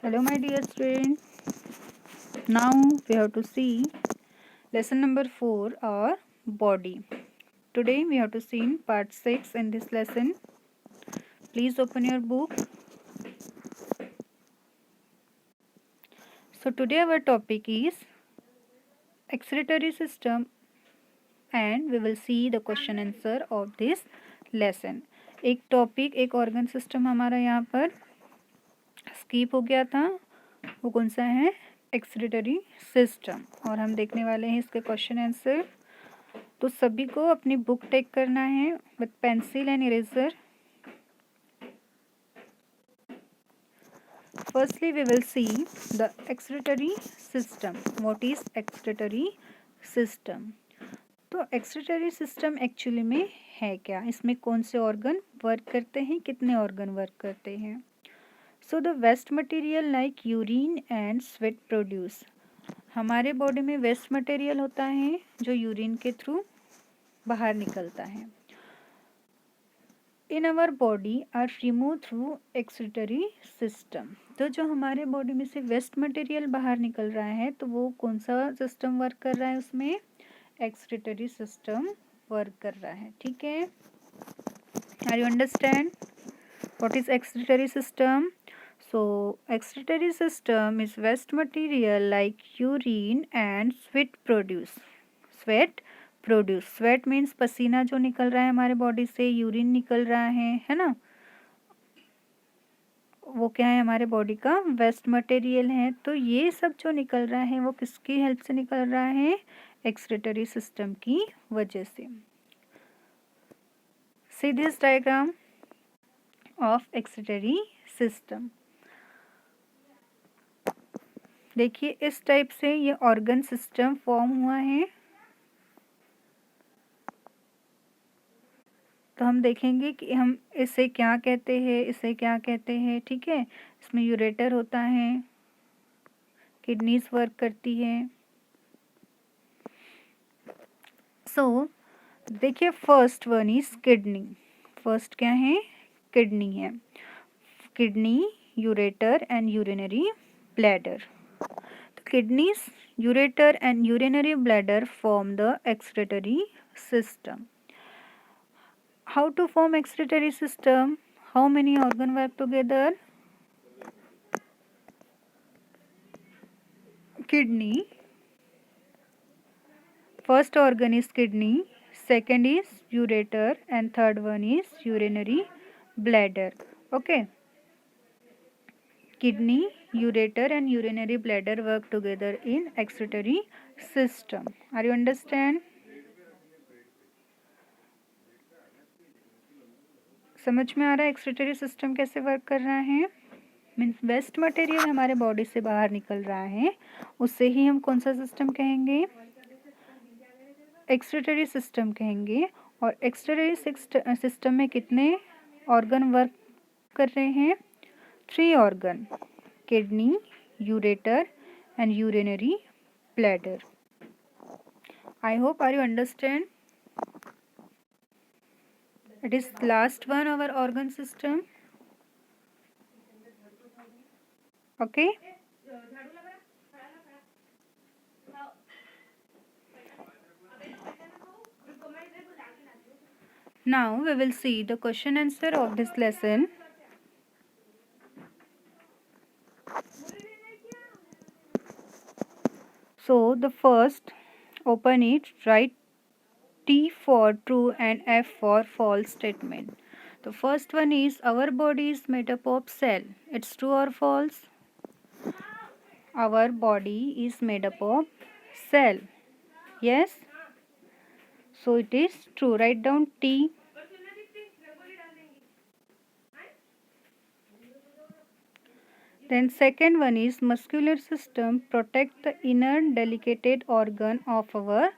Hello, my dear student. Now we have to see lesson number 4, our body. Today we have to see in part 6 in this lesson. Please open your book. So today our topic is excretory system and we will see the question answer of this lesson. एक topic एक organ system हमारा यहाँ पर skip हो गया था, वो कौन सा है? Excretory system. और हम देखने वाले हैं इसके क्वेश्चन आंसर। तो सभी को अपनी बुक टेक करना है with pencil and eraser. Firstly we will see the excretory system. What is excretory system? तो एक्सक्रीटरी सिस्टम एक्चुअली में है क्या? इसमें कौन से ऑर्गन वर्क करते हैं, कितने ऑर्गन वर्क करते हैं? So the waste material like urine and sweat produce. हमारे बॉडी में वेस्ट मटेरियल होता है जो यूरिन के थ्रू बाहर निकलता है। In our body are remove through excretory system. तो जो हमारे बॉडी में से वेस्ट मटेरियल बाहर निकल रहा है तो वो कौन सा सिस्टम वर्क कर रहा है? उसमें एक्सक्रीटरी सिस्टम वर्क कर रहा है। ठीक है, are you understand what is excretory system? So, excretory system is waste material like urine and sweat produce. Sweat means पसीना जो निकल रहा है हमारे बॉडी से, यूरिन निकल रहा है ना? वो क्या है? हमारे बॉडी का वेस्ट मटेरियल है। तो ये सब जो निकल रहा है वो किसकी हेल्प से निकल रहा है? एक्सक्रीटरी सिस्टम की वजह से। See this diagram of excretory system. देखिए इस टाइप से ये ऑर्गन सिस्टम फॉर्म हुआ है। तो हम देखेंगे कि हम इसे क्या कहते हैं, इसे क्या कहते हैं। ठीक है, इसमें यूरेटर होता है, किडनीज वर्क करती है। सो देखिए first one is kidney. First क्या है? किडनी है। Kidney, ureter and urinary bladder. Kidneys, ureter and urinary bladder form the excretory system. How to form excretory system? How many organ work together? Kidney. First organ is kidney, second is ureter and third one is urinary bladder. Okay. Kidney, ureter and urinary bladder work together in excretory system. Are you understand? समझ में आ रहा है excretory system कैसे work कर रहा है? Means waste material हमारे body से बाहर निकल रहा है, उससे ही हम कौन सा सिस्टम कहेंगे? एक्सक्रीटरी सिस्टम कहेंगे। और एक्सक्रीटरी सिस्टम में कितने ऑर्गन वर्क कर रहे हैं? 3 organ, kidney, ureter and urinary bladder. I hope are you understand? It is last one our organ system. Okay. Now we will see the question answer of this lesson. So the first, open it, write T for true and F for false statement. The first one is our body is made up of cell. It's true or false? Our body is made up of cell. Yes. So it is true. Write down T. Then second one is muscular system protect the inner delicate organ of our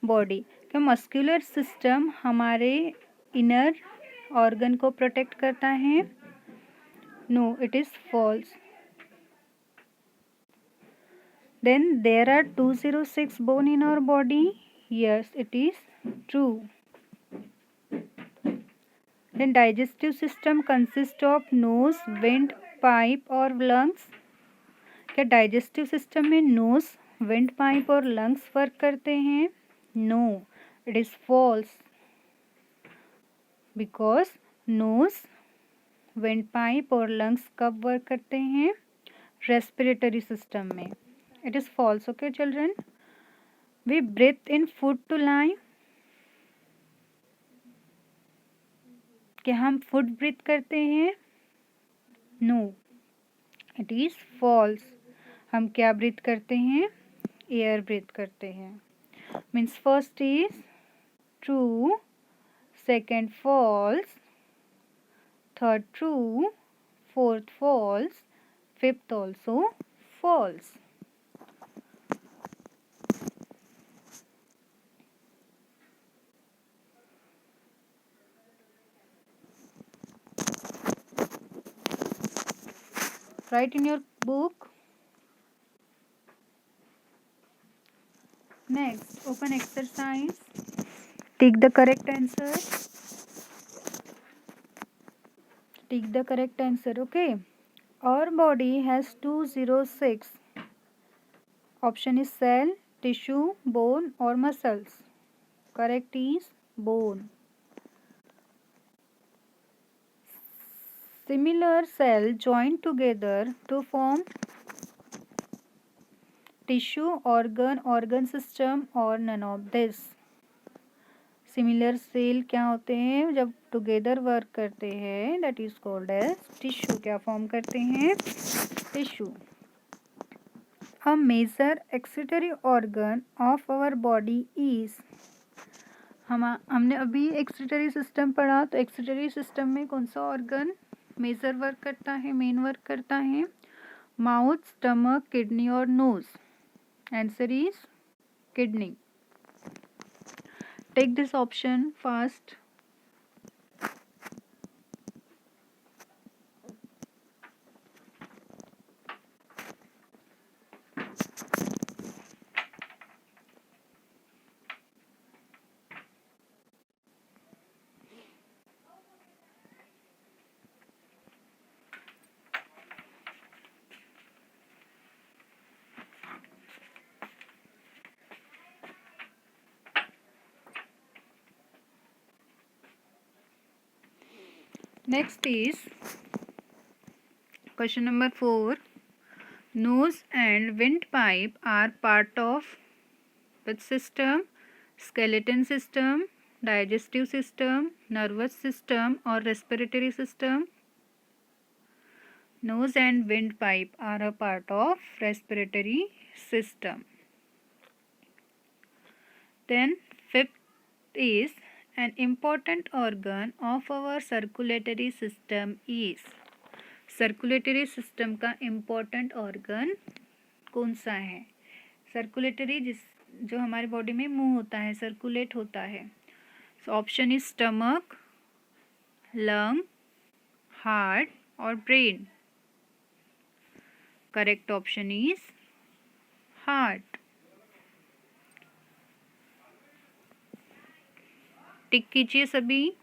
body. क्या muscular system हमारे inner organ को protect करता है? No, it is false. Then there are 206 bone in our body. Yes, it is true. Then digestive system consist of nose, wind, pipe और lungs. क्या digestive system में nose, wind pipe और lungs work करते हैं? No, it is false, because nose, wind pipe और lungs कब work करते हैं? रेस्पिरेटरी सिस्टम में. It is false. Okay children. We breathe in food to live. क्या हम फूड ब्रीथ करते हैं? No, it is false. हम क्या ब्रीथ करते हैं? एयर ब्रीथ करते हैं. Means first is true, second false, third true, fourth false, fifth also false. Write in your book. Next, open exercise. Take the correct answer. Take the correct answer. Okay. Our body has 206. Option is cell, tissue, bone or muscles. Correct is bone. Similar cell join together to form tissue, organ system or none of this. Similar cell क्या होते हैं? जब together work करते हैं that is called as tissue. क्या form करते हैं? Tissue. A major excretory organ of our body is. हमने अभी एक्सक्रीटरी सिस्टम पढ़ा, तो एक्सक्रीटरी सिस्टम में कौन सा ऑर्गन मेजर वर्क करता है, मेन वर्क करता है? माउथ, स्टमक, किडनी और nose. Answer is kidney. Take this option fast. Next is question number 4. Nose and windpipe are part of which system? Skeleton system, digestive system, nervous system or respiratory system? Nose and windpipe are a part of respiratory system. Then fifth is an important organ of our circulatory system is. Circulatory system का important organ कौन सा है? Circulatory जो हमारे body में move होता है, circulate होता है. So option is stomach, lung, heart और ब्रेन. Correct option is heart. Tick कीजिए सभी.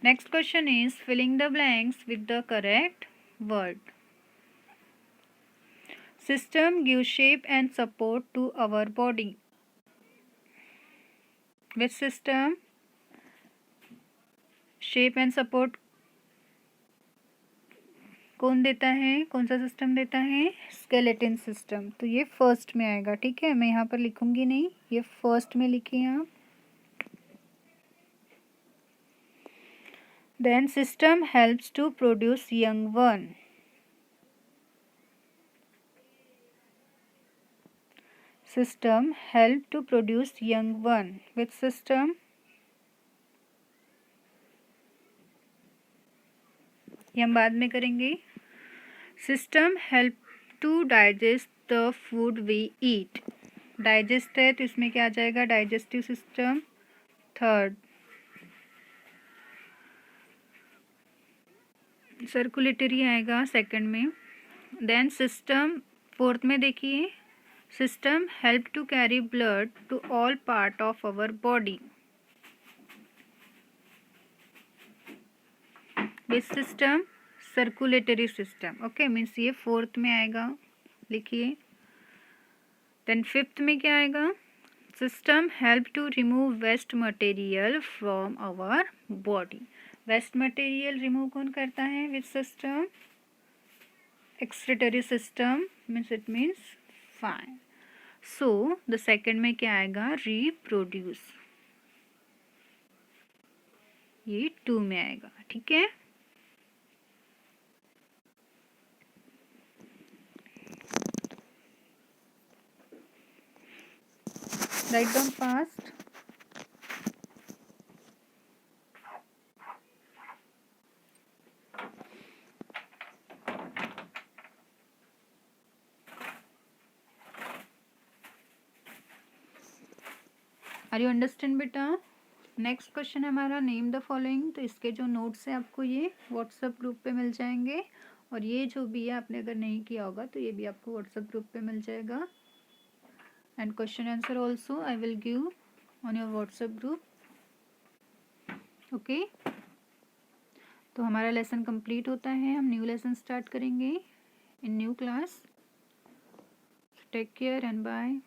Next question is filling the blanks with the correct word. System gives shape and support to our body. Which system? Shape and support कौन देता है? कौन सा system देता है? Skeleton system. तो ये फर्स्ट में आएगा. ठीक है, मैं यहाँ पर लिखूंगी नहीं, ये फर्स्ट में लिखिए आप. Then system helps to produce young one. System help to produce young one. Which system? ये हम बाद में करेंगे. System help to digest the food we eat. Digest है तो इसमें क्या आ जाएगा? Digestive system. थर्ड सर्कुलेटरी आएगा सेकंड में. देन सिस्टम फोर्थ में देखिए. System help to carry blood to all part of our body. Which system? Circulatory system. Okay, means ये फोर्थ में आएगा, लिखिए। देन फिफ्थ में क्या आएगा? System help to remove waste material from our body. Waste material remove कौन करता है? Which system? Excretory system, means it means fine. So the second में क्या आएगा? रिप्रोड्यूस, ये 2 में आएगा, ठीक है। Right down fast. Are you understand बेटा? नेक्स्ट क्वेश्चन हमारा नेम द फॉलोइंग। तो इसके जो नोट्स हैं आपको ये व्हाट्सएप ग्रुप पे मिल जाएंगे, और ये जो भी है आपने अगर नहीं किया होगा तो ये भी आपको व्हाट्सएप ग्रुप पे मिल जाएगा। And question answer also I will give on your WhatsApp group. Okay, तो हमारा लेसन कंप्लीट होता है, हम न्यू लेसन स्टार्ट करेंगे in new class. Take care and bye.